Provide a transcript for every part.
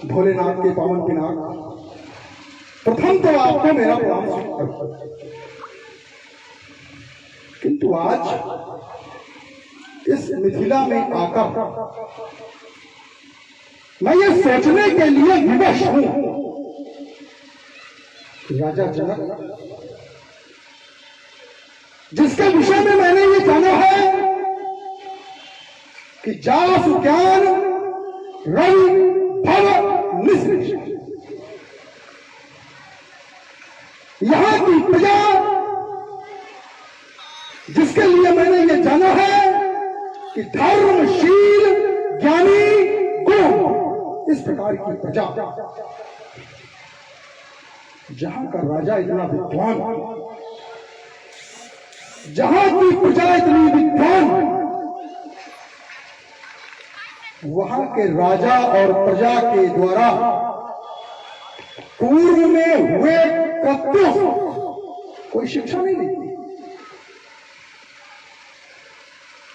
भोलेनाथ के पावन पिनाक, प्रथम तो आपको मेरा प्रणाम स्वीकार। किंतु आज इस मिथिला में आकर मैं ये सोचने के लिए विवश हूं, राजा जनक जिसके विषय में मैंने ये जाना है कि जास ज्ञान रवि भव निश्चित, यहां की प्रजा जिसके लिए मैंने ये जाना है कि धर्मशील ज्ञानी गुरु, इस प्रकार की प्रजा, जहां का राजा इतना विद्वान, जहां की प्रजा इतनी विद्वान, वहां के राजा और प्रजा के द्वारा पूर्व में हुए कृत्यों कोई शिक्षा नहीं दी।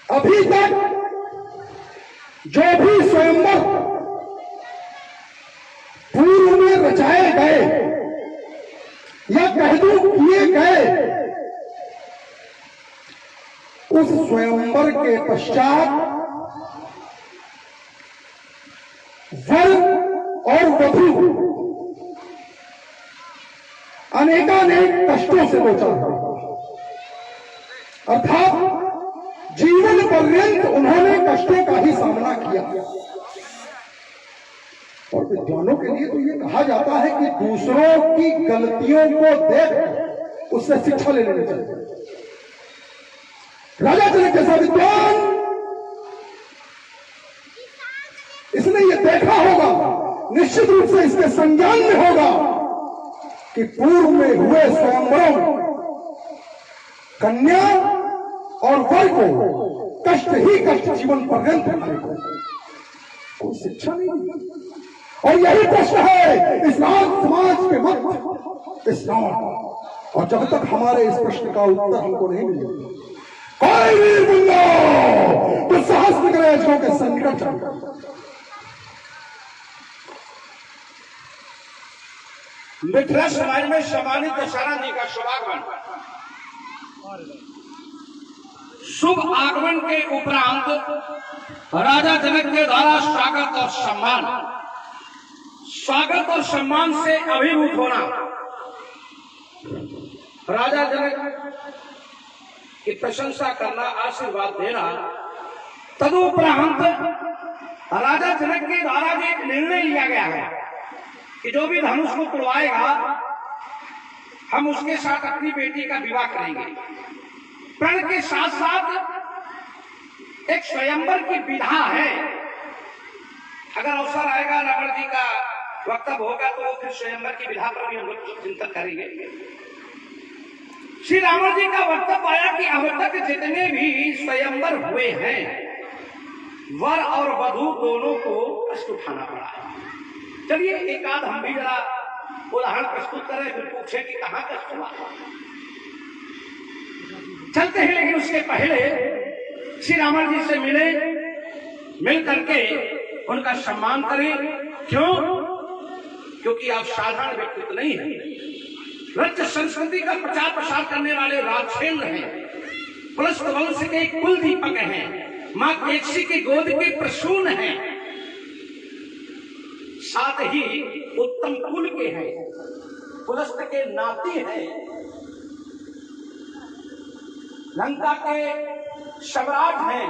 अभी तक जो भी स्वयंवर पूर्व में रचाए गए या कह दूं किए गए, उस स्वयंवर के पश्चात वर और वधू अनेकानेक कष्टों से बचा, अर्थात जीवन पर्यंत उन्होंने कष्टों का ही सामना किया। और विद्वानों के लिए तो ये कहा जाता है कि दूसरों की गलतियों को देख उससे शिक्षा ले लेनी चाहिए। राजा जनक जैसा विद्वान, इसने ये देखा होगा, निश्चित रूप से इसके संज्ञान में होगा कि पूर्व में हुए स्वयंवरों कन्या और वर को कष्ट ही कष्ट जीवन पर्यंत कोई शिक्षा नहीं। और यही प्रश्न है इस राज समाज के मध्य, इस गांव का। और जब तक हमारे इस प्रश्न का उत्तर हमको नहीं मिलेगा, कोई वीर बुल्लो तो सहस्त्र गणेशों के संकट चल। मिथिला समाज में सम्मानित दशहरा जी का शुभागमन, शुभ आगमन के उपरांत राजा जनक के द्वारा स्वागत और सम्मान से अभिभूत होना, राजा जनक की प्रशंसा करना, आशीर्वाद देना, तदुपरांत राजा जनक के द्वारा भी एक निर्णय लिया गया है कि जो भी धनुष को तुड़वाएगा हम उसके साथ अपनी बेटी का विवाह करेंगे। प्रण के साथ साथ एक स्वयंवर की विधा है। अगर अवसर आएगा, रावण जी का वक्तव्य होगा तो फिर स्वयंवर की विधा पर भी हम लोग चिंतन करेंगे। श्री रावण जी का वक्तव्य आया कि अब तक जितने भी स्वयंवर हुए हैं, वर और वधू दोनों को कष्ट उठाना पड़ा है। चलिए एक आध हम भी जरा उदाहरण प्रस्तुत करें, फिर पूछे कि कहां कष्ट हुआ। चलते हैं, लेकिन उसके पहले श्री रावण जी से मिल करके उनका सम्मान करें। क्यों? क्योंकि आप साधारण व्यक्तित्व नहीं है, रक्त संस्कृति का प्रचार प्रसार करने वाले राजेंद्र हैं, पुलस्त वंश के कुल दीपक हैं, मां केकसी की गोद के प्रसून हैं, साथ ही उत्तम कुल के हैं, पुलस्त के नाती हैं, लंका के सम्राट हैं।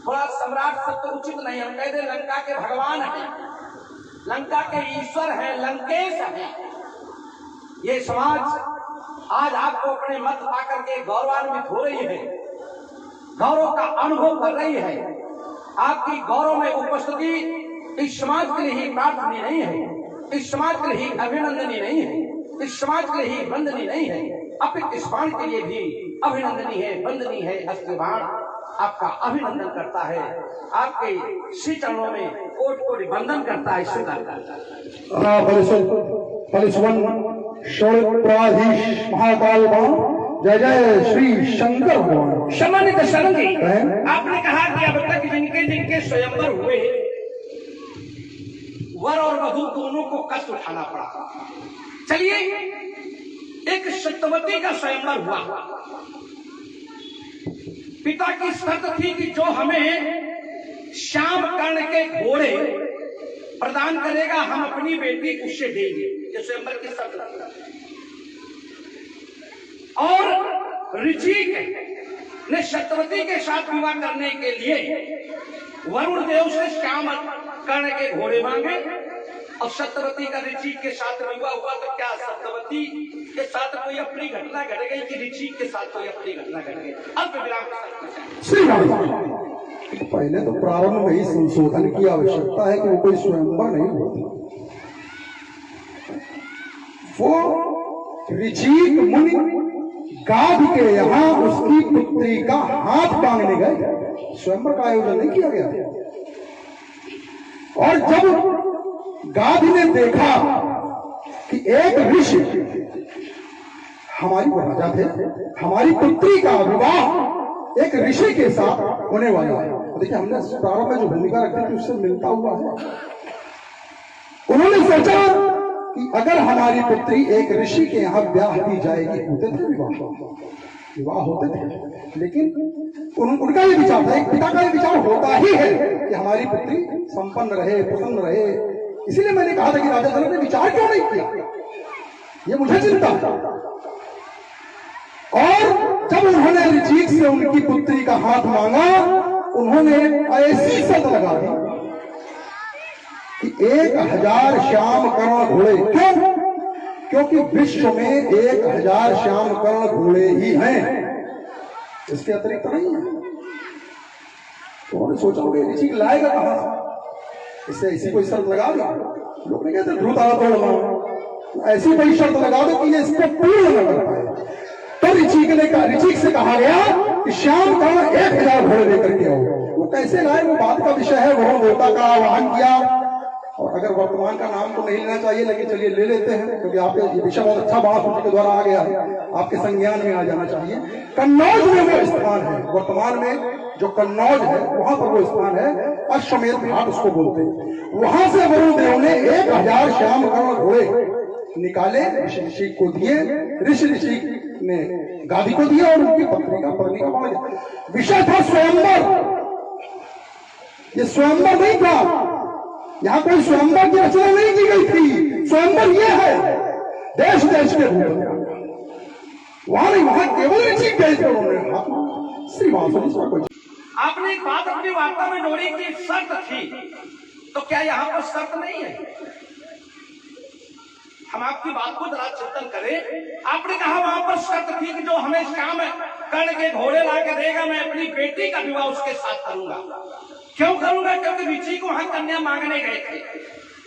थोड़ा सम्राट सब तो उचित नहीं, हम कह दे लंका के भगवान हैं, लंका के ईश्वर हैं, लंकेश हैं। ये समाज आज आपको अपने मत पाकर के गौरवान्वित हो रही है, गौरव का अनुभव कर रही है। आपकी गौरव में उपस्थिति इस समाज के लिए ही प्रार्थनीय नहीं है, इस समाज के लिए ही अभिनंदनीय नहीं है, इस समाज के लिए ही वंदनीय नहीं है, अपितु इस बाण के लिए भी अभिनंदनीय है, वंदनीय है। अस्त्र बाण आपका अभिनंदन करता है, आपके श्री चरणों में कोटि कोटि वंदन करता है, स्वीकार करता है। महाकाल जय जय श्री शंकर भगवान। सम्मानित शरण जी, आपने कहा कि अब तक जिनके जिनके स्वयंवर हुए वर और वधू दोनों को कष्ट उठाना पड़ा। चलिए, एक सत्यवती का स्वयंवर हुआ। पिता की शर्त थी कि जो हमें श्याम कर्ण के घोड़े प्रदान करेगा हम अपनी बेटी उससे देंगे। ये स्वयंवर की शर्त थी। और ऋषिक ने सत्यवती के साथ विवाह करने के लिए वरुण देव से श्याम कर्ण के घोड़े मांगे और सत्यवती का ऋषिक के साथ विवाह हुआ। तो क्या सत्यवती के साथ कोई अपनी घटना घट गई कि ऋषिक के साथ कोई अपनी घटना घट गई? अल्प विराम। पहले तो प्रारंभ में ही संशोधन की आवश्यकता है कि वो कोई स्वयंवर नहीं होता। वो ऋषिक मुनि गाध के यहाँ उसकी पुत्री का हाथ मांगने गए, स्वयंवर का आयोजन नहीं किया गया। और जब गाध ने देखा कि एक ऋषि, हमारी राजा थे, हमारी पुत्री का विवाह एक ऋषि के साथ होने वाला है। देखिए, हमने प्रारंभ में जो भूमिका रखी थी उससे मिलता हुआ है। उन्होंने सोचा कि अगर हमारी पुत्री एक ऋषि के यहाँ ब्याह की जाएगी, होते थे विवाह होते थे, लेकिन उनका ये विचार था, एक पिता का ये विचार होता ही है कि हमारी पुत्री संपन्न रहे, प्रसन्न रहे। इसीलिए मैंने कहा था कि राजा जनक ने विचार क्यों नहीं किया, ये मुझे चिंता था। और जब उन्होंने ऋषिक से उनकी पुत्री का हाथ मांगा, उन्होंने ऐसी शर्त लगा दी कि 1000 श्याम कर्ण घोड़े। क्यों? क्योंकि विश्व में 1000 श्याम कर्ण घोड़े ही हैं, इसके अतिरिक्त नहीं है। तो उन्होंने सोचा होगा ऋषि लाएगा कहां से, इससे ऐसी कोई शर्त लगा दो। लोग नहीं कहते ध्रुव तारा तोड़ मारो, ऐसी कोई शर्त लगा दो कि ये इसको पूर्ण न कर पाए। तो ऋषिक से कहा गया कि श्याम कर्ण 1000 घोड़े लेकर के आओ। वो कैसे लाए वो बात का विषय है। वरुण देवता का आह्वान किया, और अगर वर्तमान का नाम तो नहीं लेना चाहिए, लेकिन चलिए ले लेते हैं क्योंकि आपके ये विषय बहुत अच्छा बात उनके द्वारा आ गया है, आपके संज्ञान में आ जाना चाहिए। कन्नौज में वो स्थान है, वर्तमान में जो कन्नौज है वहां पर वो स्थान है, अश्वमेध घाट उसको बोलते हैं। वहां से वरुण देव ने 1000 श्याम कर्ण घोड़े निकाले, ऋषि को दिए। ऋषि ने गादी को दिया और उनकी पत्नी का बढ़ गया। विषय था स्वयंवर। ये स्वयंवर नहीं था, यहां कोई स्वयंवर की रचना नहीं की गई थी। स्वयंवर ये है देश देश के भूमि, वहां नहीं, वहां केवल ऋषि गए थे। उन्होंने श्रीवास आपने एक बात अपनी वार्ता में जोड़ी की शर्त थी, तो क्या यहाँ पर शर्त नहीं है? हम आपकी बात को जरा चिंतन करें। आपने कहा वहां पर शर्त थी कि जो हमें श्याम कर्ण के घोड़े ला के देगा मैं अपनी बेटी का विवाह उसके साथ करूंगा। क्यों करूंगा? क्योंकि ऋषि को वहां कन्या मांगने गए थे।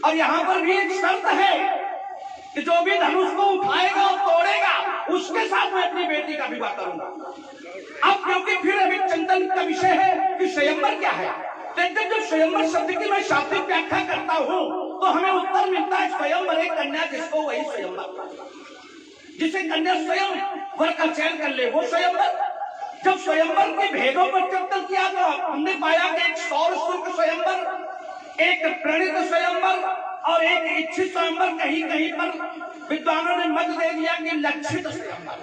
और यहाँ पर भी एक शर्त है कि जो भी धनुष को उठाएगा और तोड़ेगा उसके साथ मैं अपनी बेटी का विवाह करूंगा। अब क्योंकि फिर अभी चिंतन का विषय है कि स्वयंवर क्या है, लेकिन जो स्वयंवर शब्द की मैं शाब्दिक व्याख्या करता हूँ तो हमें उत्तर मिलता है स्वयंवर एक कन्या जिसको वही स्वयंवर, जिसे कन्या स्वयं वर का चयन कर ले वो स्वयंवर। जब स्वयंवर के भेदों पर चिंतन किया तो हमने पाया कि एक सौर शुल्क स्वयंवर, एक प्रणीत स्वयंवर और एक इच्छित स्वयंवर। कहीं कहीं पर विद्वानों ने मत दे दिया कि लक्षित स्वयंवर,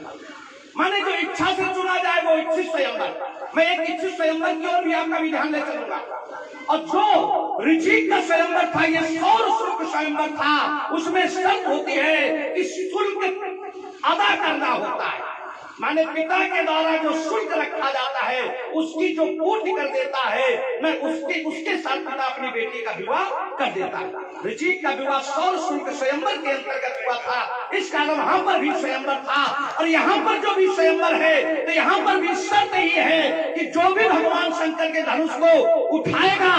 माने जो इच्छा से चुना जाए वो इच्छित स्वयंवर। मैं एक इच्छित स्वयंवर की ओर भी आपका भी ध्यान ले चलूंगा। और जो ऋषि का स्वयंवर था ये सौर शुल्क स्वयंवर था, उसमें शर्त होती है कि शुल्क अदा करना होता है। माने पिता के द्वारा जो शुल्क रखा जाता है उसकी जो पूर्ति कर देता है, मैं उसके साथ पिता अपनी बेटी का विवाह कर देता है। ऋषि का विवाह सौर शुल्क स्वयंवर के अंतर्गत हुआ था, इस कारण वहां पर भी स्वयंवर था। और यहाँ पर जो भी स्वयंवर है तो यहाँ पर भी शर्त ये है कि जो भी भगवान शंकर के धनुष को उठाएगा,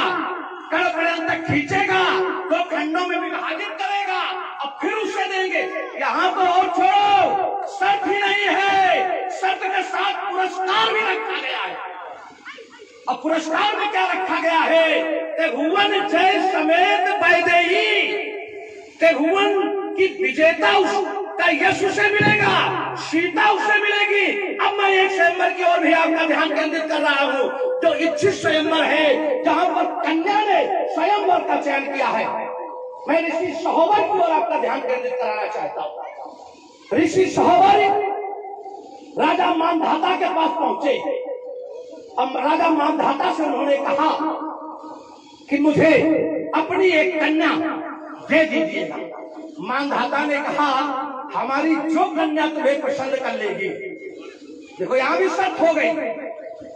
कड़ पर्यंत तक खींचेगा, दो खंडों में विभाजित करेगा और फिर उसे देंगे। यहाँ तो और छोड़ो, शर्त ही नहीं है, शर्त के साथ पुरस्कार भी रखा गया है। और पुरस्कार में क्या रखा गया है? त्रिभुवन जय समेत वैदेही, त्रिभुवन की विजेता का यश उसे मिलेगा, सीता उसे मिलेगी। अब मैं एक स्वयंवर की ओर भी आपका ध्यान केंद्रित कर रहा हूँ, जो इच्छित स्वयंवर है, जहां पर कन्या ने स्वयंवर का चयन किया है। मैं ऋषि सहोबर की ओर आपका ध्यान केंद्रित कराना चाहता हूं। ऋषि सहोबर राजा मानधाता के पास पहुंचे। अब राजा मानधाता से उन्होंने कहा कि मुझे अपनी एक कन्या दे दीजिएगा। मानधाता ने कहा हमारी जो कन्या तुम्हें पसंद कर लेगी। देखो यहां भी शर्त हो गई,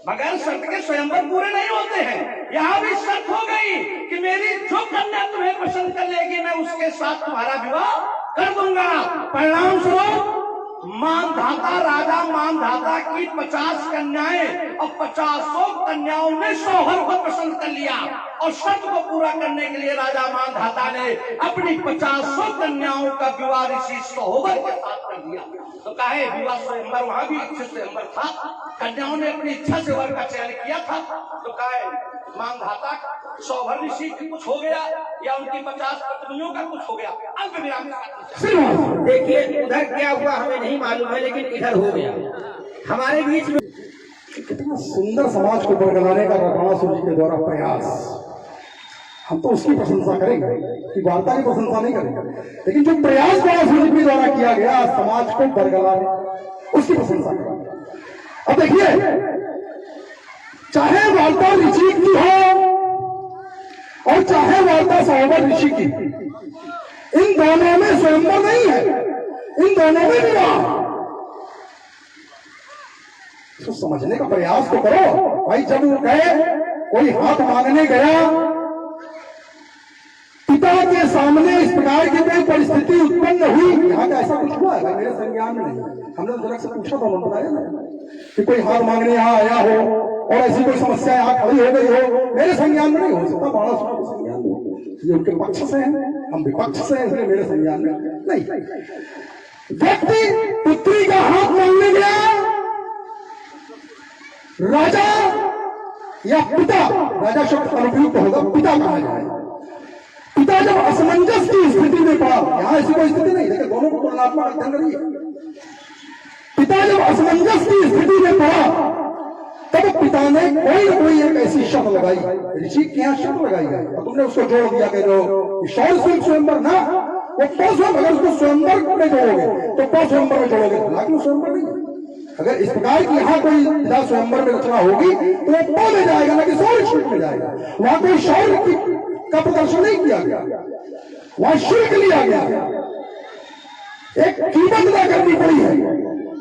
मगर शर्त के स्वयंवर पूरे नहीं होते हैं। यहां भी शर्त हो गई कि मेरी जो कन्या तुम्हें पसंद कर लेगी मैं उसके साथ तुम्हारा विवाह कर दूंगा। परिणाम स्वरूप मानधाता राजा मानधाता की 50 कन्याएं और 50 कन्याओं ने सौहर को पसंद कर लिया और शर्त को पूरा करने के लिए राजा मानधाता ने अपनी 50 कन्याओं का विवाह ऋषि सहोबर के साथ कर दिया। तो कहे विवाह स्वयंवर वहां भी इच्छा स्वयंवर था, कन्याओं ने अपनी इच्छा से वर का चयन किया था। तो कहे मानधाता सौभर ऋषि की कुछ हो गया या उनकी 50 पत्नियों का कुछ हो गया। अंत विराम। देखिए उधर क्या हुआ हमें नहीं मालूम है, लेकिन इधर हो गया हमारे बीच में। कितना सुंदर समाज को बरगलाने का रामासुर जी के द्वारा प्रयास, हम तो उसकी प्रशंसा करेंगे कि वार्ता की प्रशंसा नहीं करेंगे, लेकिन जो प्रयास रामासुर जी के द्वारा किया गया समाज को बरगलाने, उसकी प्रशंसा करेंगे। अब देखिए, चाहे वार्ता ऋषि की हो और चाहे वार्ता सहोबर ऋषि की, इन दोनों में स्वयंवर नहीं है, इन दोनों में विवाह। तो समझने का प्रयास तो करो भाई। जब वो गए, कोई हाथ मांगने गया, पिता के सामने इस प्रकार की कोई परिस्थिति उत्पन्न हुई। यहाँ का ऐसा कुछ हुआ है मेरे संज्ञान में नहीं। हमने जनक से पूछा था, उन्होंने बताया ना कि कोई हाथ मांगने यहाँ आया हो और ऐसी कोई समस्या यहाँ खड़ी हो गई हो, मेरे संज्ञान में नहीं हो सकता। बड़ा सुना संज्ञान में ये उनके पक्ष से है, हम विपक्ष से हैं, इसलिए मेरे संज्ञान में नहीं। व्यक्ति पुत्री का हाथ मांगने गया, राजा या पिता, राजा शब्द अनुपयुक्त होगा, पिता कहा जाए। पिता जब असमंजस की स्थिति में पड़ा, यहां ऐसी कोई स्थिति नहीं, लेकिन दोनों को तुलनात्मक अध्ययन करिए। पिता जब असमंजस की स्थिति में पड़ा, तब पिता ने कोई न कोई एक ऐसी शर्त लगाई, ऋषि के यहाँ शर्त लगाई है, और तुमने उसको जोड़ दिया कि जो शौर्य स्वयंवर ना, वो स्वयंवर, अगर उसको स्वयंवर में जोड़ोगे तो स्वयंवर में जोड़ोगे, हालांकि वो स्वयंवर नहीं। अगर इस प्रकार की यहाँ कोई विधा स्वयंवर में रचना होगी तो वो पौ में जाएगा, ना कि शौर्य शुल्क में जाएगा। वहां कोई शौर्य का प्रदर्शन नहीं किया गया, वहां शुल्क लिया गया, एक कीमत अदा करनी पड़ी है।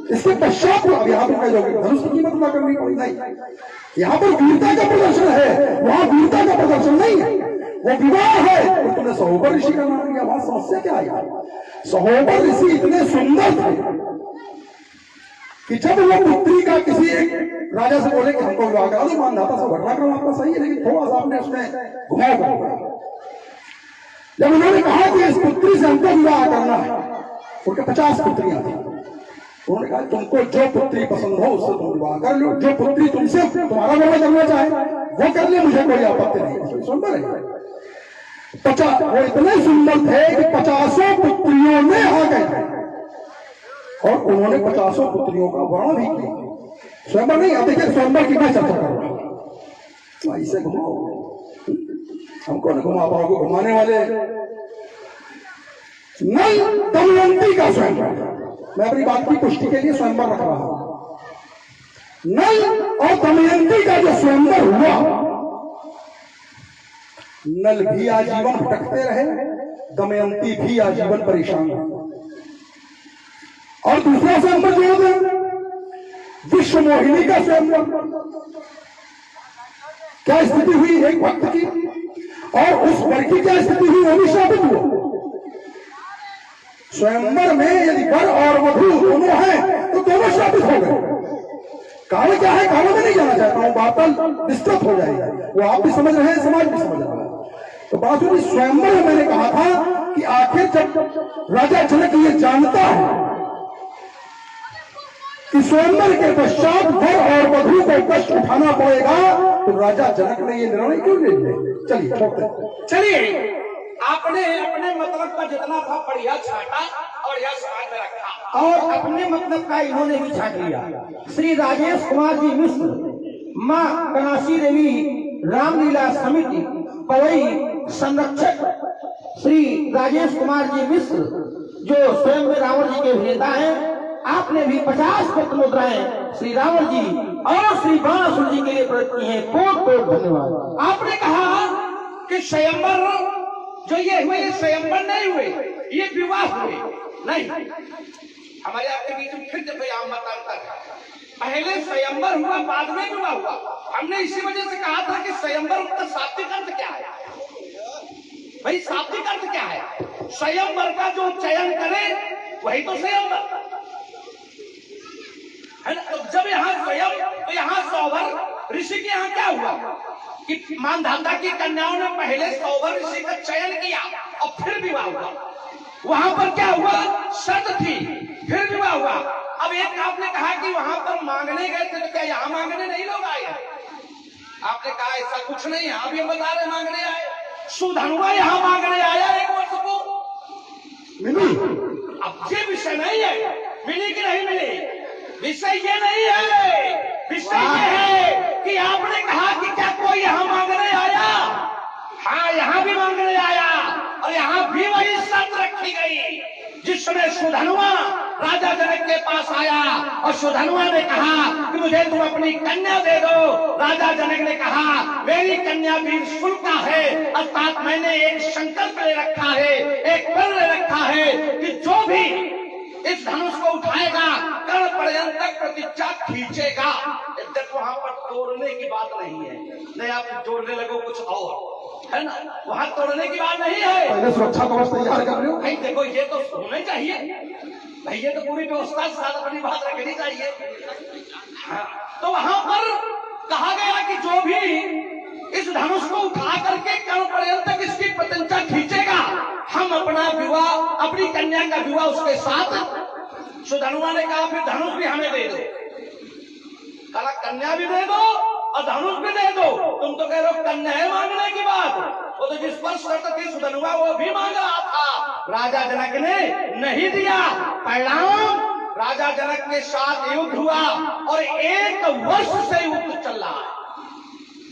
इसके पश्चात अब यहाँ पर कह धनुष की कीमत अदा करनी पड़ी नहीं। यहाँ पर वीरता का प्रदर्शन है, वहां वीरता का प्रदर्शन नहीं है, वो विवाह है। तो तुमने सहोबर ऋषि का नाम लिया, वहां समस्या क्या आई? सहोबर ऋषि इतने सुंदर थे कि जब वो पुत्री का किसी एक राजा से बोले कि हमको विवाह करा दो, मानधाता से घटनाक्रम आपका सही है, लेकिन थोड़ा सा आपने उसमें घुमाव कर दिया। जब उन्होंने कहा कि इस पुत्री से हमको विवाह करना है, उनके 50 पुत्रियां थी, उन्होंने कहा तुमको जो पुत्री पसंद हो उससे तुम विवाह कर लो, जो पुत्री तुमसे तुम्हारा विवाह करना चाहे वो कर ले, मुझे कोई आपत्ति नहीं। सुंदर है, 50 वो इतने सुंदर थे कि 50 पुत्रियों में आ गए और उन्होंने 50 पुत्रियों का वर्ण भी किया। स्वयंवर नहीं आते कि स्वयंवर की मैं चर्चा कर रहा हूं, ऐसे घुमाओ, हमको न घुमा पाओगे। घुमाने वाले नल दमयंती का स्वयंवर, मैं अपनी बात की पुष्टि के लिए स्वयंवर रख रहा हूं। नल और दमयंती का जो स्वयंवर हुआ, नल भी आजीवन भटकते रहे, दमयंती भी आजीवन परेशान रहे। और दूसरा स्वयंवर जो है विश्व मोहिनी का स्वयंवर। क्या स्थिति हुई एक भक्त की, और उस वर की क्या स्थिति हुई, वो भी शापित हुआ। स्वयंवर में यदि वर और वधू दोनों हैं तो दोनों शापित हो गए। कारण क्या है, कारण में नहीं जाना चाहता हूं, बात विस्तृत हो जाएगी, वो आप भी समझ रहे हैं, समाज भी समझ रहा है। तो बात हुई स्वयंवर में मैंने कहा था कि आखिर जब राजा जनक ये जानता है कि स्वयंवर के पश्चात वर और वधू को कष्ट उठाना पड़ेगा, तो राजा जनक ने ये निर्णय क्यों ले लिया? चलिए आपने अपने मतलब का जितना था बढ़िया छाटा और यह समाज में रखा, और अपने मतलब का इन्होंने भी छाट लिया। श्री राजेश कुमार जी मिश्र, माँ कनासी देवी रामलीला समिति, पवई संरक्षक श्री राजेश कुमार जी मिश्र, जो स्वयं में रावण जी के अभिनेता हैं, आपने भी 50 पत्र मुद्राएं श्री रावण जी और श्री बाणासुर जी के लिए प्रकट की हैं। कोट कोट धन्यवाद। आपने कहा कि स्वयंवर जो ये हुए, ये स्वयंवर नहीं हुए, ये विवाह हुए। नहीं, हमारे आपके बीच में फिर देखो यहाँ मत अंतर है। पहले स्वयंवर हुआ, बाद में विवाह हुआ। हमने इसी वजह से कहा था कि स्वयंवर का शाब्दिक अर्थ क्या है भाई? शाब्दिक अर्थ क्या है? स्वयंवर का जो चयन करे वही तो स्वयंवर है ना। तो जब यहाँ स्वयं, तो यहाँ सौभर ऋषि के यहाँ क्या हुआ कि मानधाता की कन्याओं ने पहले सौभर ऋषि का चयन किया और फिर विवाह हुआ। वहां पर क्या हुआ? शर्त थी, फिर विवाह हुआ। अब एक आपने कहा कि वहां पर मांगने गए थे, तो क्या यहाँ मांगने नहीं लोग आए? आपने कहा ऐसा कुछ नहीं है। अभी हम बता रहे मांगने आए। सुधनुआ यहाँ मांगने आया 1 वर्ष को मिली। अब ये विषय नहीं है मिली कि नहीं मिली, विषय ये नहीं है। विषय ये है कि आपने कहा कि क्या कोई यहाँ मांगने आया? हाँ, यहाँ भी मांगने आया और यहाँ भी वही शर्त रखी गई जिसमें सुधनुआ राजा जनक के पास आया और सुधनुआ ने कहा कि मुझे तुम अपनी कन्या दे दो। राजा जनक ने कहा मेरी कन्या वीर शुल्का है, अर्थात मैंने एक संकल्प ले रखा है, एक प्रण ले रखा है कि जो भी इस धनुष को उठाएगा कर्ण पर्यंत प्रतीक्षा खींचेगा। देखो वहां पर तोड़ने की बात नहीं है, नहीं आप जोड़ने लगो कुछ और है ना, वहां तोड़ने की बात नहीं है। पहले सुरक्षा कवच तैयार कर रहे हो भाई। देखो ये तो होना चाहिए भाई, ये तो पूरी व्यवस्था के साथ अपनी बात रखनी चाहिए। हाँ, तो वहां पर कहा गया कि जो भी इस धनुष को उठा करके कर्ण पर्यंत तक इसकी प्रत्यंता खींचेगा, हम अपना विवाह, अपनी कन्या का विवाह उसके साथ। सुधनुआ ने कहा फिर धनुष भी हमें दे दो। कहा कन्या भी दे दो और धनुष भी दे दो। तुम तो कह रहे हो कन्या है मांगने की बात, वो तो जिस पर शर्त थी सुधनुआ वो भी मांग रहा था। राजा जनक ने नहीं दिया। परिणाम राजा जनक के साथ युद्ध हुआ और 1 वर्ष से युद्ध चल रहा है।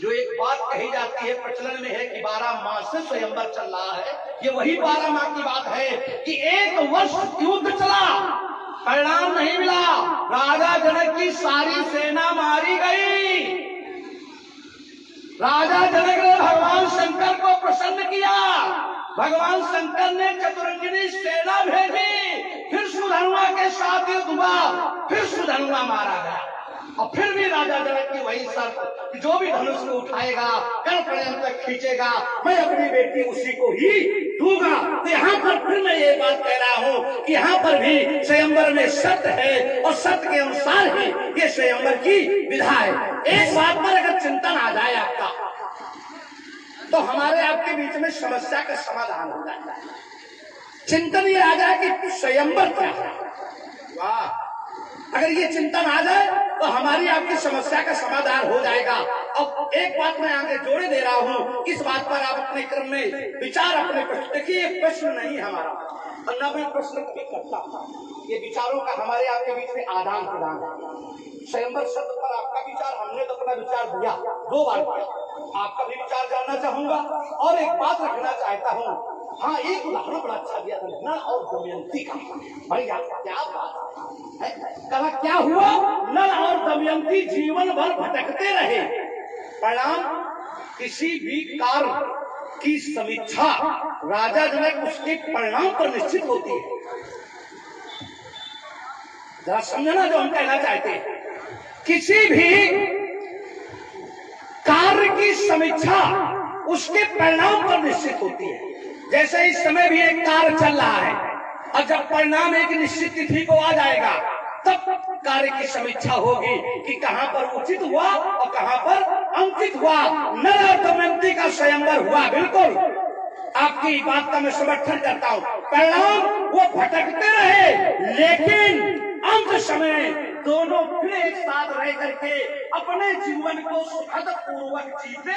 जो एक बात कही जाती है प्रचलन में है कि 12 माह से स्वयंवर चल रहा है, ये वही 12 माह की बात है कि 1 वर्ष युद्ध चला, परिणाम नहीं मिला। राजा जनक की सारी सेना मारी गई। राजा जनक ने भगवान शंकर को प्रसन्न किया। भगवान शंकर ने चतुरंगिनी सेना भेजी, फिर सुधनुआ के साथ युद्ध हुआ, फिर सुधनुआ मारा गया। और फिर भी राजा जनक की वही शर्त कि जो भी धनुष को उठाएगा कर्ण पर्यंत तक खींचेगा, मैं अपनी बेटी उसी को ही दूंगा। तो यहाँ पर फिर मैं ये बात कह रहा हूँ कि यहाँ पर भी स्वयंवर में शर्त है और शर्त के अनुसार ही ये स्वयंवर की विधा है। एक बात पर अगर चिंतन आ जाए आपका, तो हमारे आपके बीच में समस्या का समाधान होता है। चिंतन ये आ जाए कि स्वयंवर क्या है, वाह, अगर ये चिंतन आ जाए तो हमारी आपकी समस्या का समाधान हो जाएगा। अब एक बात मैं आगे जोड़े दे रहा हूँ, इस बात पर आप अपने क्रम में विचार अपने प्रश्न, देखिए ये प्रश्न नहीं हमारा और न मैं प्रश्न कभी करता, ये विचारों का हमारे आपके बीच में आदान प्रदान है। स्वयंवर शब्द पर आपका विचार, हमने तो अपना विचार दिया 2 बार किया, आपका भी विचार जानना चाहूंगा और एक बात रखना चाहता हूँ। हाँ, एक उदाहरण बड़ा अच्छा दिया था नल और दमयंती का। बढ़िया, क्या बात है। कहा क्या हुआ? नल और दमयंती जीवन भर भटकते रहे। परिणाम किसी भी कार्य की समीक्षा राजा जनक उसके परिणाम पर निश्चित होती है। जरा समझना जो हम कहना चाहते हैं, किसी भी कार्य की समीक्षा उसके परिणाम पर निश्चित होती है। जैसे इस समय भी एक कार्य चल रहा है और जब परिणाम एक निश्चित तिथि को आ जाएगा तब कार्य की समीक्षा होगी कि कहां पर उचित हुआ और कहां पर अनुचित हुआ। नल और दमयंती का स्वयंवर हुआ, बिल्कुल आपकी बात का मैं समर्थन करता हूं। परिणाम वो भटकते रहे, लेकिन अंत समय दोनों फिर एक साथ रह करके अपने जीवन को सुखद पूर्वक जीते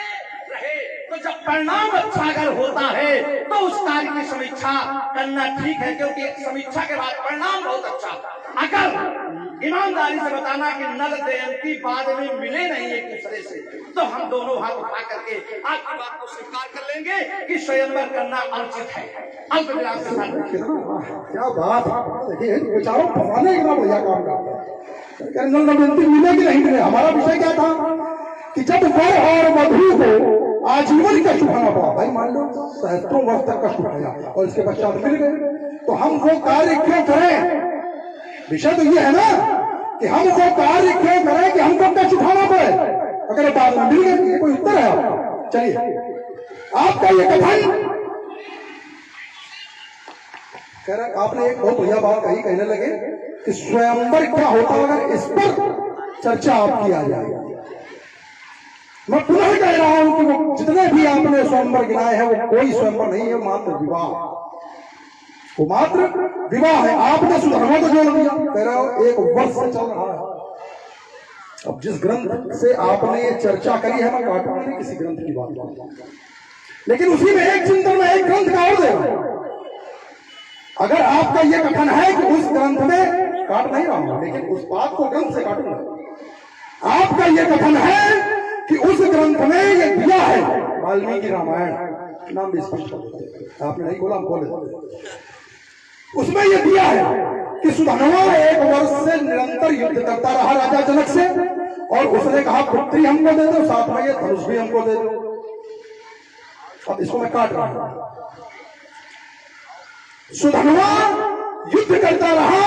रहे। तो जब परिणाम अच्छा अगर होता है तो उस कार्य की समीक्षा करना ठीक है, क्योंकि समीक्षा के बाद परिणाम बहुत अच्छा। अगर ईमानदारी से बताना कि नल दमयंती बाद में मिले नहीं एक दूसरे से, तो हम दोनों हाथ उठा करके आपकी बात को स्वीकार कर लेंगे कि स्वयंवर करना अनुचित है। अल्प विराम के साथ क्या बात देखिए, बेचारों फंसाने का बढ़िया काम करते हैं। नल दमयंती मिले कि नहीं मिले, हमारा विषय क्या था कि जब वर और वधू को आजीवन कष्ट उठाना पड़ा, भाई मान लो सहस्त्रों वर्ष तक कष्ट उठाया और इसके पश्चात मिल गए, तो हम वो कार्य क्यों करें? विषय तो ये है ना कि हम वो कार्य क्यों करें कि हमको कष्ट उठाना पड़े अगर बाद में मिल गए। ये कोई उत्तर है आपका? चलिए, आपका ये कथन कह रहा, आपने एक बहुत बढ़िया बात कही, कहने लगे कि स्वयंवर क्या होता है, अगर इस पर चर्चा आप किया जाए। मैं पुनः कह रहा हूं कि वो जितने भी आपने स्वयंवर गिनाए हैं वो कोई स्वयंवर नहीं है, मात्र विवाह, वो मात्र विवाह है। आपने सुधर्मा को जोड़ दिया, कह रहे हो 1 वर्ष से चल रहा है। अब जिस ग्रंथ से आपने ये चर्चा करी है, मैं काटूंगा नहीं किसी ग्रंथ की बात, लेकिन उसी में एक चिंतन में एक ग्रंथ का और देगा। अगर आपका ये कथन है कि उस ग्रंथ में, काट नहीं रहा हूं लेकिन उस बात को ग्रंथ से काटूंगा, आपका ये कथन है कि उस ग्रंथ में ये दिया है, वाल्मीकि रामायण नाम भी स्पष्ट कर, आपने नहीं बोला, हम बोले, उसमें ये दिया है कि सुधनवा 1 वर्ष से निरंतर युद्ध करता रहा राजा जनक से, और उसने कहा पुत्री हमको दे दो, साथ में ये धनुष भी हमको दे दो। अब इसको मैं काट रहा हूं। सुधनवा युद्ध करता रहा,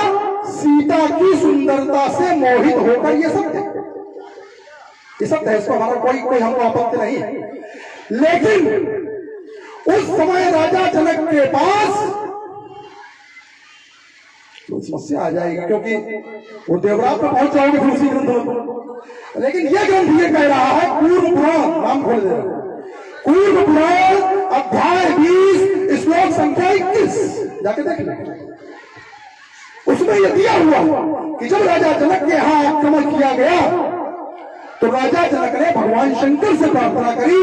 सीता की सुंदरता से मोहित होकर, ये सब है, इसको हमारा कोई हमको आपत्ति नहीं है, लेकिन उस समय राजा जनक के पास समस्या आ जाएगी, क्योंकि वो देवराज पर पहुंच जाओगे फिर उसी ग्रंथ में। लेकिन ये ग्रंथ ये कह रहा है, कूर्म पुराण, नाम खोल दे रहा है, कूर्म पुराण अध्याय 20 श्लोक संख्या 21, जाके देख लें। उसमें यह दिया हुआ कि जब राजा जनक के यहां आक्रमण किया गया तो राजा जनक ने भगवान शंकर से प्रार्थना करी,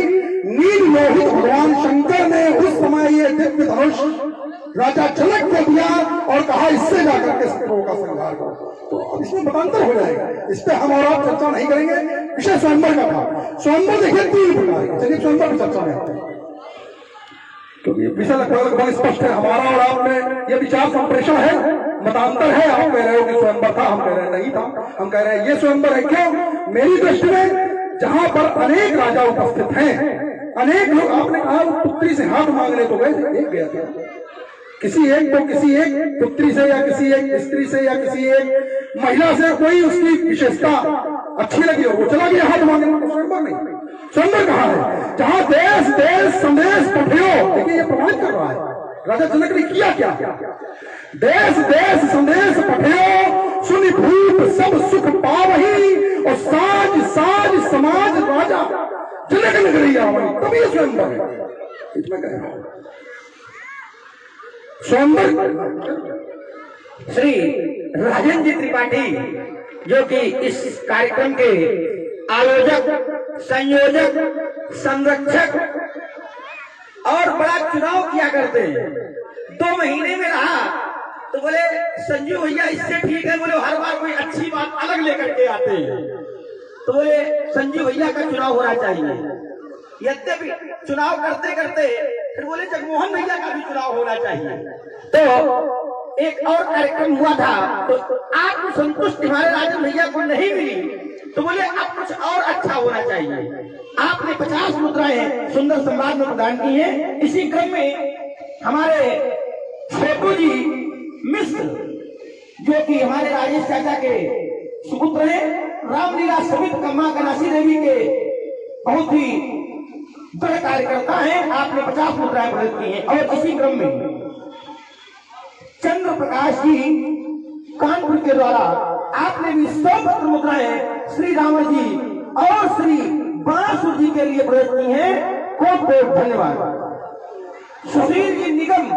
नील लोहित भगवान शंकर ने उस समय ये दिव्य धनुष राजा जनक को दिया और कहा इससे जाकर के शत्रुओं का संहार करो। तो अब इसमें मतांतर हो जाएगा, इस पर हम और आप चर्चा नहीं करेंगे, विषय स्वयंवर का था। स्वयंवर देखिए 3 प्रकार के, चलिए स्वयंवर की चर्चा में आते हैं, क्योंकि विषय लगभग बहुत स्पष्ट है। हमारा और आप में यह विचार संप्रेषण है, मतांतर है। आप कह रहे हो कि स्वयंवर था, हम कह रहे हैं नहीं था, हम कह रहे हैं ये स्वयंवर है। क्यों? मेरी दृष्टि में जहां पर अनेक राजा उपस्थित हैं, अनेक लोग, आपने कहा पुत्री से हाथ मांगने तो गए थे, एक गया था, किसी एक पुत्री से या किसी एक स्त्री से या किसी एक महिला से कोई उसकी विशेषता अच्छी लगी हो, वो चला गया हाथ मांगने, तो स्वयंवर नहीं। स्वयंवर कहाँ है? जहां देश देश संदेश पठियो, देखिए ये प्रमाणित कर रहा है राजा जनक ने किया क्या? देश देश संदेश पठियो, सुनि भूप सब सुख पावही, और साज साज समाज राजा जनक नगरी आवई, तभी स्वयंवर है। इसमें कह रहा हूं स्वयंवर। श्री राजेंद्र जी त्रिपाठी जो कि इस कार्यक्रम के आयोजक, संयोजक, संरक्षक और बड़ा चुनाव किया करते हैं, 2 महीने में रहा तो बोले संजू भैया इससे ठीक है, बोले हर बार कोई अच्छी बात अलग लेकर के आते हैं, तो बोले संजू भैया का चुनाव होना चाहिए। यद्यपि चुनाव करते करते फिर बोले जगमोहन भैया का भी चुनाव होना चाहिए। तो एक और कार्यक्रम हुआ था, तो आत्मसंतुष्टि हमारे राजन भैया को नहीं मिली, तो बोले अब कुछ और अच्छा होना चाहिए। आपने 50 मुद्राएं सुंदर सम्राट में प्रदान की है। इसी क्रम में हमारे शेखू जी मिश्र जो कि हमारे राजेश चाचा के सुपुत्र हैं, रामलीला समित कम्मा कनासी देवी के बहुत ही बड़े कार्यकर्ता हैं, आपने 50 मुद्राएं प्रदान की हैं। और इसी क्रम में चंद्र प्रकाश जी कानपुर के द्वारा आपने भी 100 पत्र मुद्राएं श्री रावण जी और श्री बाणासुर जी के लिए प्रदान की हैं। कोट कोट धन्यवाद। सुशील जी निगम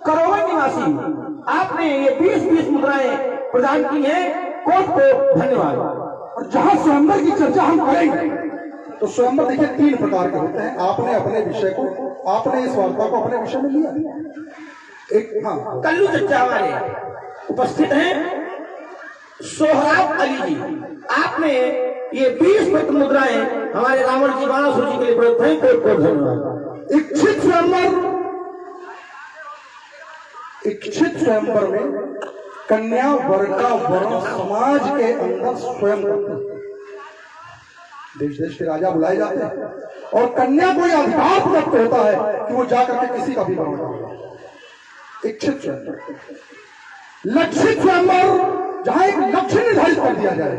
करोवर निवासी, आपने ये 20-20 मुद्राएं प्रदान की हैं। कोट कोट धन्यवाद। और जहां स्वयंवर की चर्चा हम करेंगे तो स्वयंवर देखिए 3 प्रकार के होते हैं। आपने अपने विषय को, आपने इस वार्ता को अपने विषय में लिया। एक, हाँ, कल्लू चच्चा हमारे उपस्थित हैं, सोहराब अली जी, आपने ये 20 पत्र मुद्राएं हमारे रावण जी बाणासुर जी के लिए प्रदत्त हैं। कोट कोट धन्यवाद। इच्छित स्वयंवर में कन्या वर्ग का वर्ण समाज के अंदर स्वयं करते हैं। देश देश के राजा बुलाए जाते हैं और कन्या को यह अधिकार प्राप्त होता है कि वो जाकर के किसी का भी वर्ण करे। इच्छित स्वयंवर, लक्षित स्वयंवर, जहां एक लक्ष्य निर्धारित कर दिया जाए,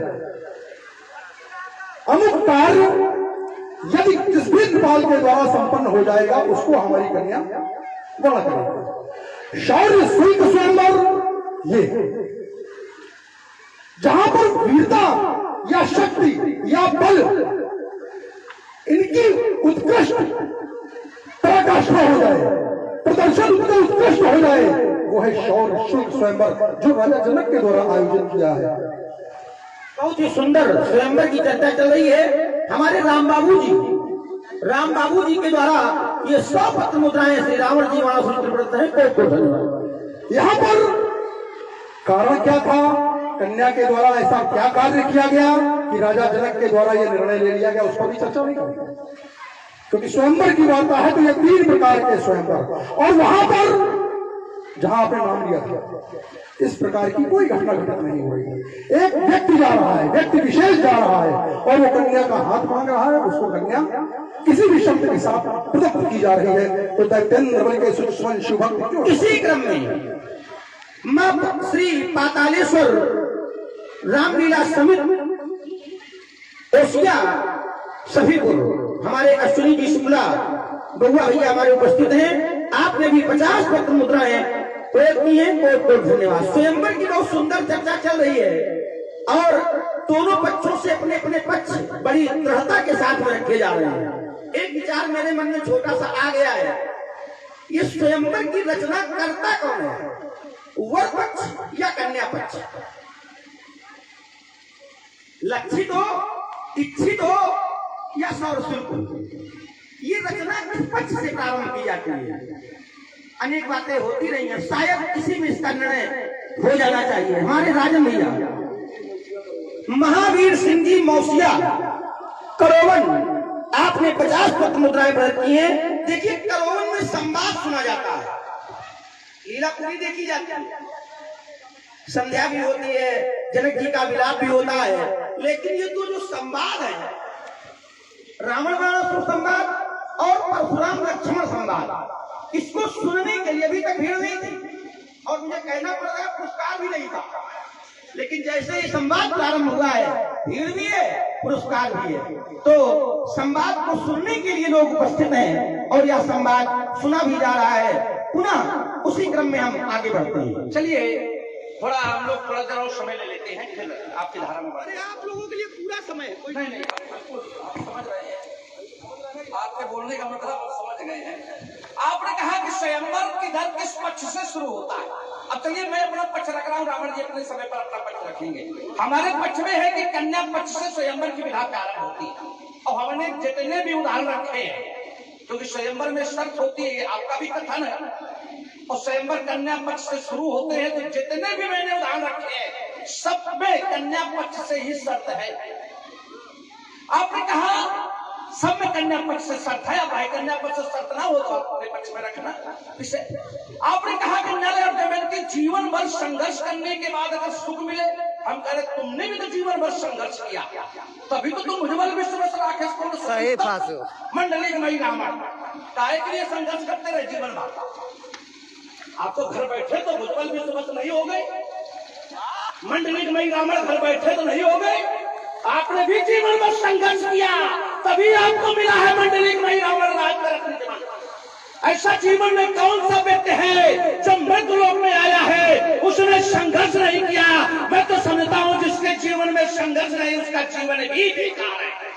अमुक कार्य यदि किस भी नेपाल के द्वारा संपन्न हो जाएगा उसको हमारी कन्या वर्ण करेगी। शौर्य शुल्क स्वयंवर ये जहां पर वीरता या शक्ति या बल इनकी उत्कृष्ट पराकाष्ठा हो जाए, प्रदर्शन उनका उत्कृष्ट हो जाए, वो है शौर्य शुल्क स्वयंवर जो राजा जनक के द्वारा आयोजित किया है। बहुत ही सुंदर स्वयंवर की चर्चा चल रही है। हमारे राम बाबू जी के द्वारा ये 100 पत्र मुद्राएं श्री रावण जी बाणासुर जी के प्रदत्त हैं। कोट कोट धन्यवाद। यहाँ पर कारण क्या था, कन्या के द्वारा ऐसा क्या कार्य किया गया कि राजा जनक के द्वारा यह निर्णय ले लिया गया, उसका भी चर्चा नहीं करेंगे, क्योंकि स्वयंवर की बात है तो ये 3 प्रकार के स्वयंवर, और वहां पर जहां आपने नाम लिया था इस प्रकार की कोई घटना घटित नहीं हो रही। एक व्यक्ति जा रहा है, व्यक्ति विशेष जा रहा है और वो कन्या का हाथ मांग रहा है, उसको कन्या किसी भी शब्द के साथ प्रदत्त की जा रही है। तो दैत्येंद्र बल के सुष्मन शुभक्त इसी क्रम में मां श्री पातालेश्वर रामलीला समित ओसिया सभी को हमारे अश्विनी जी शुक्ला बउआ भैया हमारे उपस्थित हैं। आपने भी 50 पत्र मुद्राएं प्रयोग की है। कोट कोट धन्यवाद। स्वयंवर की बहुत सुंदर चर्चा चल रही है और दोनों पक्षों से अपने अपने पक्ष बड़ी दृढ़ता के साथ में रखे जा रहे हैं। एक विचार मेरे मन में छोटा सा आ गया है, ये स्वयंवर की रचना करता कौन है, वर पक्ष या कन्या पक्ष? लक्षित हो, इच्छित हो या सौरशुल्क, ये रचना किस पक्ष से प्रारंभ की जाती है? अनेक बातें होती रही हैं, शायद किसी में इसका निर्णय हो जाना चाहिए। हमारे राजन भैया महावीर सिंह जी मौसिया करोवन, आपने 50 पत्र मुद्राएं प्रदत्त की हैं। देखिए करोवन में संवाद सुना जाता है, लीला पूरी देखी जाती है, संध्या भी होती है, जनक जी का विलाप भी होता है, लेकिन ये तो जो संवाद है, रावण बाणासुर संवाद और परशुराम लक्ष्मण संवाद, इसको सुनने के लिए अभी तक भीड़ नहीं थी और मुझे कहना पड़ रहा है पुरस्कार भी नहीं था। लेकिन जैसे ये संवाद प्रारंभ हुआ है, भीड़ भी है, पुरस्कार भी है, तो संवाद को सुनने के लिए लोग उपस्थित हैं और यह संवाद सुना भी जा रहा है। पुनः उसी क्रम में हम आगे बढ़ते हैं। चलिए थोड़ा हम लोग थोड़ा देर और समय ले लेते हैं, फिर आपकी धारा में अरे आप लोगों के लिए पूरा समय कोई नहीं, आप समझ रहे हैं, आपके बोलने का मतलब आप समझ गए हैं। आपने कहा कि स्वयंवर किधर किस पक्ष से शुरू होता है। अब चलिए मैं अपना पक्ष रख रहा हूँ, रावण जी अपने समय पर अपना पक्ष रखेंगे। हमारे पक्ष में है कि कन्या पक्ष से स्वयंवर की विधा प्रारंभ होती है और हमने जितने भी उदाहरण रखे हैं, क्योंकि स्वयंवर में शर्त होती है, आपका भी कथन है, और स्वयंवर कन्या पक्ष से शुरू होते हैं, तो जितने भी मैंने उदाहरण रखे हैं सब में कन्या पक्ष से ही शर्त है। आपने कहा सब में कन्या पक्ष से शर्त है, अब कन्या पक्ष से शर्त ना हो तो अपने पक्ष में रखना। इसे आपने कहा कि नल और दमयंती जीवन भर संघर्ष करने के बाद अगर सुख मिले, हम कह रहे तुमने भी तो जीवन भर संघर्ष किया, तभी तो तुम भुजबल विश्व सही मंडली मई रावण काहे के लिए संघर्ष करते रहे जीवन भर। आप तो घर बैठे तो भुजबल विश्व नहीं हो गए, मंडली मई रावण घर बैठे तो नहीं हो गए, आपने भी जीवन भर संघर्ष किया, तभी आपको मिला है मंडली मई रावण राज में रखने के बाद। ऐसा जीवन में कौन सा व्यक्ति है जो मृतलोक में आया है उसने संघर्ष नहीं किया? मैं तो समझता हूं जिसके जीवन में संघर्ष नहीं उसका जीवन ही बेकार है।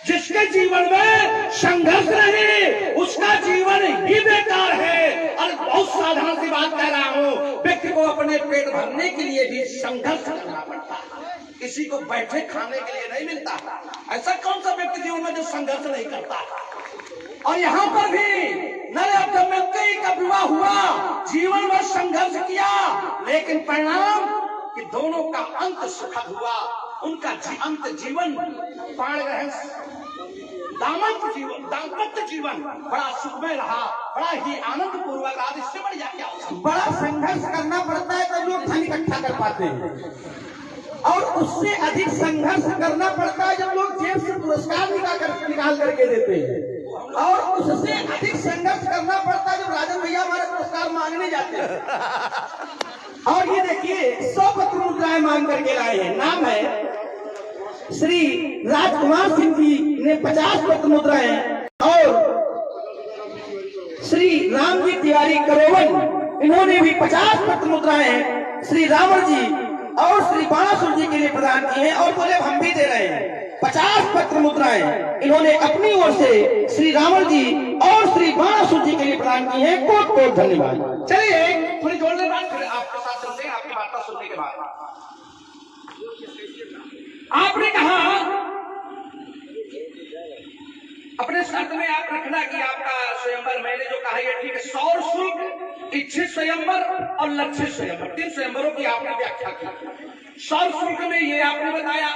जिसके जीवन में संघर्ष नहीं उसका जीवन ही बेकार है। और बहुत साधारण सी बात कह रहा हूं, व्यक्ति को अपने पेट भरने के लिए भी संघर्ष करना पड़ता है, किसी को बैठे खाने के लिए नहीं मिलता। ऐसा कौन सा व्यक्ति जीवन में जो संघर्ष नहीं करता? और यहाँ पर भी नल और दमयंती का विवाह हुआ, जीवन भर संघर्ष किया, लेकिन परिणाम कि दोनों का अंत सुखद हुआ। उनका अंत जीवन प्राण रहे दाम्पत्य जीवन बड़ा सुखमय रहा, बड़ा ही आनंद पूर्वक रहा। इससे बढ़िया क्या हो सकता? बड़ा संघर्ष करना पड़ता है तो लोग धन इकट्ठा कर पाते हैं, और उससे अधिक संघर्ष करना पड़ता है जब लोग जेब से पुरस्कार निकाल करके देते हैं, और उससे अधिक संघर्ष करना पड़ता है जब राजन भैया हमारे पुरस्कार मांगने जाते हैं। और ये देखिए 100 पत्र मुद्राएं मांग करके लाए हैं। नाम है श्री राजकुमार सिंह जी ने 50 पत्र मुद्राएं, और श्री राम जी तिवारी करोवन इन्होंने भी 50 पत्र मुद्राएं श्री रावण जी और श्री बाणासुर जी के लिए प्रदान किए हैं, और बोले हम भी दे रहे हैं। 50 पत्र मुद्राएं इन्होंने अपनी ओर से श्री रावण जी और श्री बाणासुर जी के लिए प्रदान की हैं। कोट कोट धन्यवाद। चलिए थोड़ी जोड़ने बात फिर आपके साथ सुनते हैं। आपकी वार्ता सुनने के बाद आपने कहा अपने शब्द में आप रखना कि आपका स्वयंवर, मैंने जो कहा ये ठीक है। सौर शुल्क, इच्छित स्वयंवर और लक्षित स्वयंवर, 3 स्वयंवरों की आपने व्याख्या की। सौर शुल्क में ये आपने बताया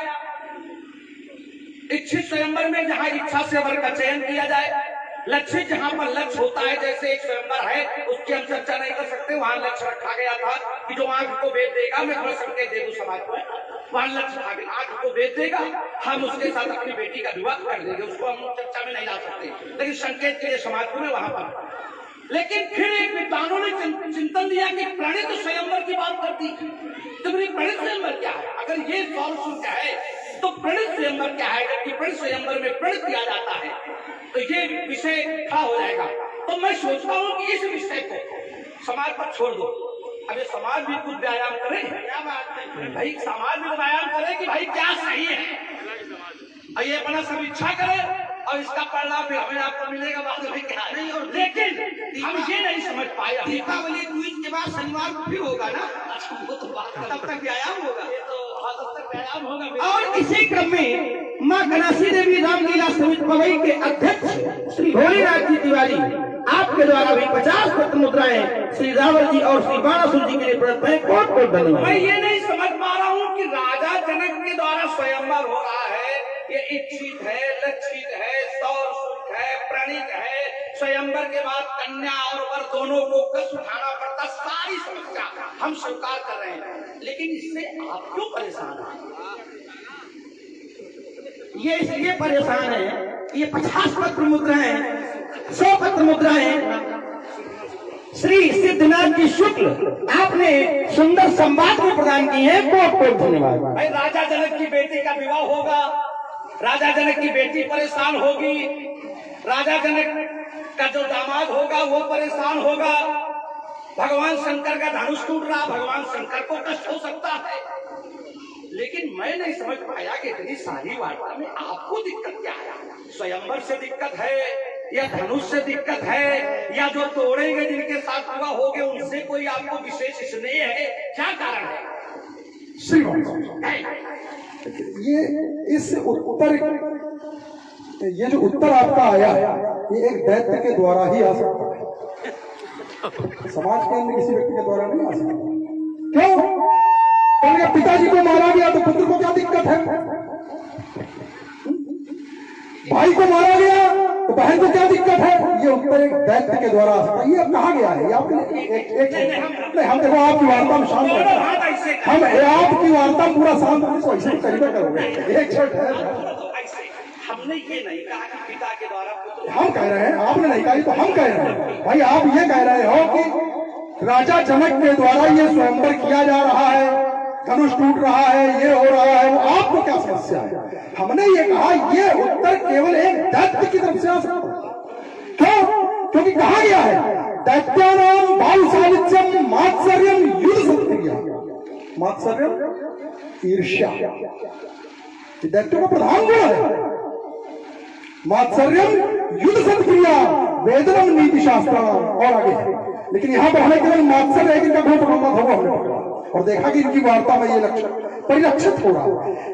इच्छित स्वयंवर में जहां इच्छा से वर का चयन किया जाए, लक्षित जहां पर लक्ष्य होता है, जैसे एक स्वयंवर है उसकी हम चर्चा नहीं कर सकते, वहां लक्ष्य रखा गया था कि जो आंख को भेद देगा, मैं थोड़ा संकेत दे दूं समाज को, वहां लक्ष्य आंख को भेद देगा, हम उसके साथ अपनी बेटी का विवाह कर देंगे। उसको हम चर्चा में नहीं ला सकते, लेकिन संकेत के लिए समाज को मैं वहां पर। लेकिन फिर एक विद्वानों ने चिंतन दिया कि प्रणित स्वयंवर की बात करती, तो प्रणित स्वयंवर क्या है? अगर ये सौर शुल्क है तो प्रणित स्वयंवर क्या है? जबकि प्रणित स्वयंवर में प्रणित किया जाता है तो ये विषय खड़ा हो जाएगा। तो मैं सोचता हूँ कि इस विषय को समाज पर छोड़ दो। अभी समाज भी कुछ व्यायाम करे, क्या बात है भाई, समाज भी व्यायाम करे कि भाई क्या सही है, और ये अपना समीक्षा करे और इसका परिणाम फिर हमें आपको मिलेगा बाद में क्या नहीं। और लेकिन हम ये नहीं समझ पाए, दीपावली क्विज के बाद शनिवार को फिर होगा ना, वो तो बात तब तक व्यायाम होगा, ये तो तब तक व्यायाम होगा। और इसी क्रम में माँ कनासी देवी रामलीला समिति पवई के अध्यक्ष श्री भोलेनाथ जी तिवारी आपके द्वारा भी 50 पत्र मुद्राएं श्री रावण जी और श्री बाणासुर जी के लिए प्रदत्त हैं। कोट कोट धन्यवाद। मैं ये नहीं समझ पा रहा हूँ कि राजा जनक के द्वारा स्वयंवर हो रहा है, ये इच्छित है, लक्षित है, सौर शुल्क है, प्रणित है, स्वयंवर के बाद कन्या और वर दोनों को कष्ट उठाना पड़ता, सारी समस्या हम स्वीकार कर रहे हैं, लेकिन इससे आप क्यों परेशान हैं? ये इसलिए परेशान है, ये 50 पत्र मुद्राएं, 100 पत्र मुद्राएं श्री सिद्धनाथ जी शुक्ल आपने सुंदर संवाद में प्रदान की है। कोट कोट धन्यवाद। भाई राजा जनक की बेटी का विवाह होगा, राजा जनक की बेटी परेशान होगी, राजा जनक का जो दामाद होगा वो परेशान होगा, भगवान शंकर का धनुष टूट रहा, भगवान शंकर को कष्ट हो सकता है। लेकिन मैं नहीं समझ पाया कि इतनी सारी वार्ता में आपको दिक्कत क्या है? स्वयंवर से दिक्कत है या धनुष से दिक्कत है, या जो तोड़ेंगे जिनके साथ हुआ होगे उनसे कोई आपको विशेष स्नेह है, क्या कारण है? ये इस उत्तर, ये जो उत्तर आपका आया ये एक दैत्य के द्वारा ही आ सकता है, समाज के अन्य किसी व्यक्ति के द्वारा नहीं आ सकता। क्यों? उनके पिताजी को मारा गया तो पुत्र को क्या दिक्कत है? भाई को मारा गया तो बहन को क्या दिक्कत है? ये उत्तर एक दैत्य के द्वारा आ सकता है। ये कहा गया है, आपके नहीं, हम देखो आपकी वार्ता में शांत हम आपकी वार्ता पूरा शांत को ऐसे तरीका करोगे। एक क्षण है, हमने ये नहीं कहा कि पिता के द्वारा, हम कह रहे हैं, आपने नहीं कहा तो हम कह रहे हैं। भाई आप ये कह रहे हो कि राजा जनक के द्वारा ये स्वयंवर किया जा रहा है, धनुष टूट रहा है, ये हो रहा है, आपको क्या समस्या है? हमने ये कहा ये उत्तर केवल एक दैत्य की तरफ से आ सकता है। क्यों? क्योंकि कहा गया है दैत्यानाम बाहुशालित्यम मात्सर्यम युद्ध संक्रिया, मात्सर्यम ईर्ष्या, दैत्यों का प्रधान गुण है। मात्सर्यम युद्ध संक्रिया वेदनम नीति शास्त्र और आगे, लेकिन यहाँ पर हमें केवल मात्सर्य है कि कभी पकड़ना होगा हमने पकड़ा और देखा कि इनकी वार्ता में ये लक्षण परिलक्षित हो रहा है।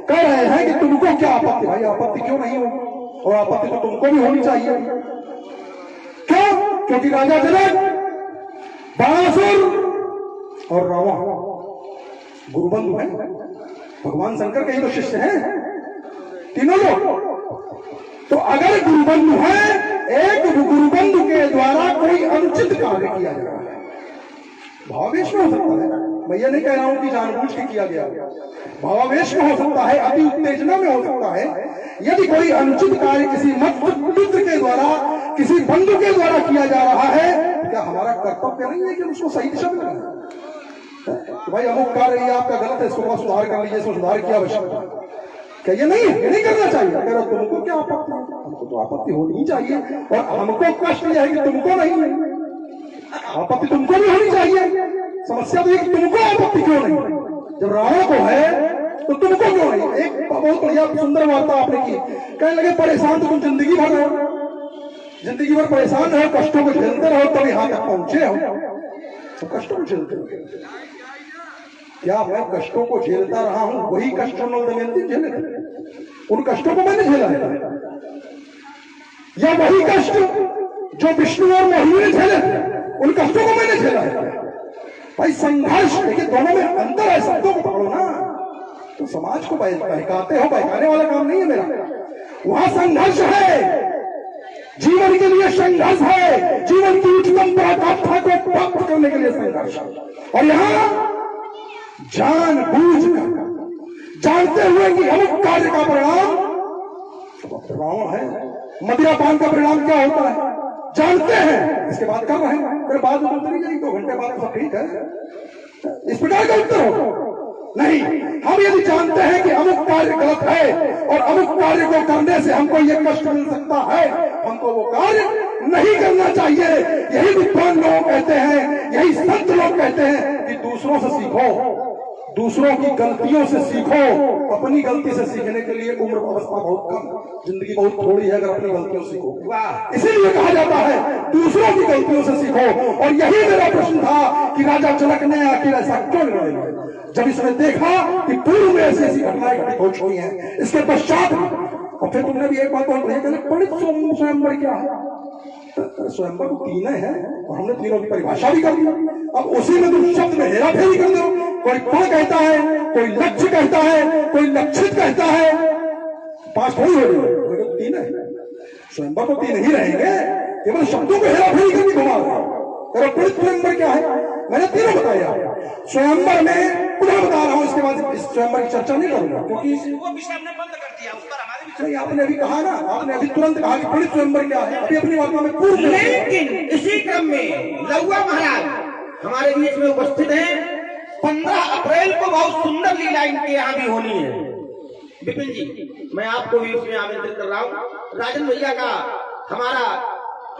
कह रहे हैं कि तुमको क्या आपत्ति? भाई आपत्ति क्यों नहीं होगी, और आपत्ति तो तुमको भी होनी चाहिए। क्यों? क्योंकि राजा जनक, बाणासुर और रावण गुरुबंधु है, भगवान शंकर के ही तो शिष्य हैं तीनों लोग। तो अगर गुरुबंधु है, एक गुरुबंधु के द्वारा कोई अनुचित कार्य किया जा रहा है, भावावेश में हो सकता है, मैं ये नहीं कह रहा हूं कि जानबूझ के किया गया, भावावेश में हो सकता है, अति उत्तेजना में हो सकता है। यदि कोई अनुचित कार्य किसी मित्र के द्वारा, किसी बंधु के द्वारा किया जा रहा है, क्या हमारा कर्तव्य नहीं है कि उसको सही दिशा में लगाएं? भाई अमुक कार्य ये आपका गलत है, इसको सुधार कर लीजिए, इसको सुधार की आवश्यकता है, क्या ये नहीं है? ये नहीं करना चाहिए। अगर तुमको क्या आपत्ति है? हमको तो आपत्ति होनी चाहिए, और हमको कष्ट यह है कि तुमको नहीं है। आपत्ति तुमको भी होनी चाहिए। समस्या तो ये कि तुमको आपत्ति क्यों नहीं? जब रावण को है तो तुमको क्यों नहीं? एक बहुत बढ़िया सुंदर वार्ता आपने की, कहने लगे परेशान तो तुम जिंदगी भर रहो, जिंदगी भर परेशान रहो, कष्टों को झेलते रहो, तब यहां तक पहुंचे हो, तो कष्टों को झेलते रहो। क्या मैं कष्टों को झेलता रहा हूं? वही कष्ट दमयंती झेले थे, उन कष्टों को मैंने झेला है, या वही कष्ट जो विष्णु और मोहिनी ने झेले थे, उन कष्टों को मैंने झेला है। भाई संघर्ष, देखिए दोनों में अंतर है, शब्दों को पकड़ो ना, तो समाज को बहकाते हो, बहकाने वाला काम नहीं है मेरा। वहां संघर्ष है, जीवन के लिए संघर्ष है, जीवन की उच्चतम पराकाष्ठा को प्राप्त करने के लिए संघर्ष है। और यहां जानबूझकर, जानते हुए कि अमुक कार्य का परिणाम रावण है, मदिरापान का परिणाम क्या होता है जानते हैं, इसके बाद कर रहे हैं, फिर बाद में नहीं जाएगी, 2 घंटे बाद सब ठीक है, इस प्रकार का उत्तर हो नहीं। हम यदि जानते हैं कि अमुक कार्य गलत है और अमुक कार्य को करने से हमको ये कष्ट मिल सकता है, हमको वो कार्य नहीं करना चाहिए। यही विद्वान लोग कहते हैं, यही संत लोग कहते हैं कि दूसरों से सीखो, दूसरों की गलतियों से सीखो, अपनी गलती से सीखने के लिए उम्र अवस्था बहुत कम, जिंदगी बहुत थोड़ी है अगर अपनी गलतियों से सीखो। इसीलिए कहा जाता है दूसरों की गलतियों से सीखो। और यही मेरा प्रश्न था कि राजा जनक ने आखिर ऐसा क्यों निर्णय लिया, जब इसने देखा कि पूर्व में ऐसी ऐसी घटनाएं घटित हो चुकी हैं, इसके पश्चात। और फिर तुमने भी एक बात और कही, पंडित स्वयंवर क्या है? स्वयंवर तो 3 है और हमने तीनों की परिभाषा भी कर दी। अब उसी में तुम शब्द में हेरा फेरी कर दो, कोई पद कहता है, कोई लक्ष्य कहता है, कोई लक्षित कहता है, 5 थोड़ी हो गए, 3 है। स्वयंवर तो 3 ही रहेंगे, केवल शब्दों को हेरा फेरी करके घुमा रहे। पंडित स्वयंवर क्या है? मैंने तीनों बताया। स्वयंवर में पुनः बता रहा हूं, इसके बाद इस स्वयंवर की चर्चा नहीं करूंगा, क्योंकि वो विषय हमने बंद कर दिया, उस पर हमारे नहीं, आपने अभी कहा ना, आपने अभी तुरंत कहा कि पंडित स्वयंवर क्या है, अभी अपनी वार्ता में पूर्व। लेकिन इसी क्रम में लहुआ महाराज हमारे बीच में उपस्थित हैं। 15 अप्रैल को बहुत सुंदर लीला इनके यहाँ भी होनी है। विपिन जी, मैं आपको भी इसमें आमंत्रित कर रहा हूँ। राजन भैया का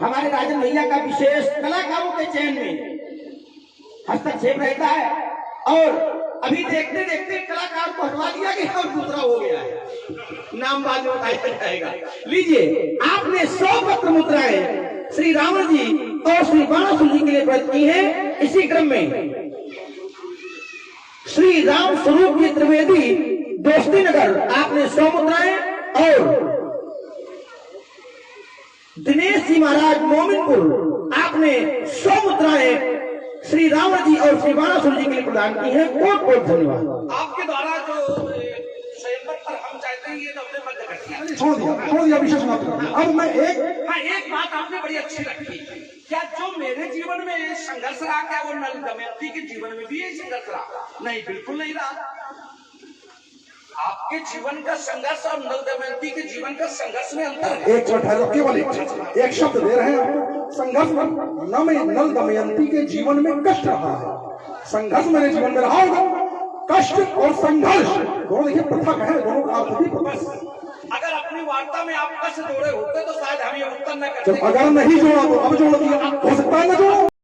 हमारे राजन भैया का विशेष कलाकारों के चयन में हस्तक्षेप रहता है, और अभी देखते देखते कलाकार को हटवा दिया गया और दूसरा हो गया है, नाम बाद में बताया जाएगा। लीजिए, आपने 100 पत्र मुद्राएं श्री रावण जी और श्री बाणासुर जी के लिए प्रदान की है। इसी क्रम में श्री राम स्वरूप जी त्रिवेदी दोस्ती नगर आपने 100 मुद्राएं, और दिनेश जी महाराज मोमिनपुर आपने 100 मुद्राएं श्री रावण जी और श्री बाणासुर जी के लिए प्रदान की है। बहुत बहुत धन्यवाद। आपके द्वारा जो स्वयंवर पर हम चाहते हैं, ये तो हमने बंद कर दिया, छोड़ दिया विशेष बात। अब मैं एक बात आपने बड़ी अच्छी रखी, क्या जो मेरे जीवन में संघर्ष रहा, क्या वो नल दमयंती के जीवन में भी ये संघर्ष रहा? नहीं, बिल्कुल नहीं रहा। आपके जीवन का संघर्ष और नल दमयंती के जीवन का संघर्ष में अंतर है। एक केवल एक शब्द दे रहे हैं, संघर्ष। नल दमयंती के जीवन में कष्ट रहा है, संघर्ष मेरे जीवन में रहा होगा। कष्ट और संघर्ष दोनों देखिए पृथक है, दोनों का अर्थ भी पृथक। अगर अपनी वार्ता में आप कष्ट जोड़े होते तो शायद हम ये उत्तर न करते। अगर नहीं जोड़ा तो अब जोड़ दिया, हो सकता है ना जोड़ो।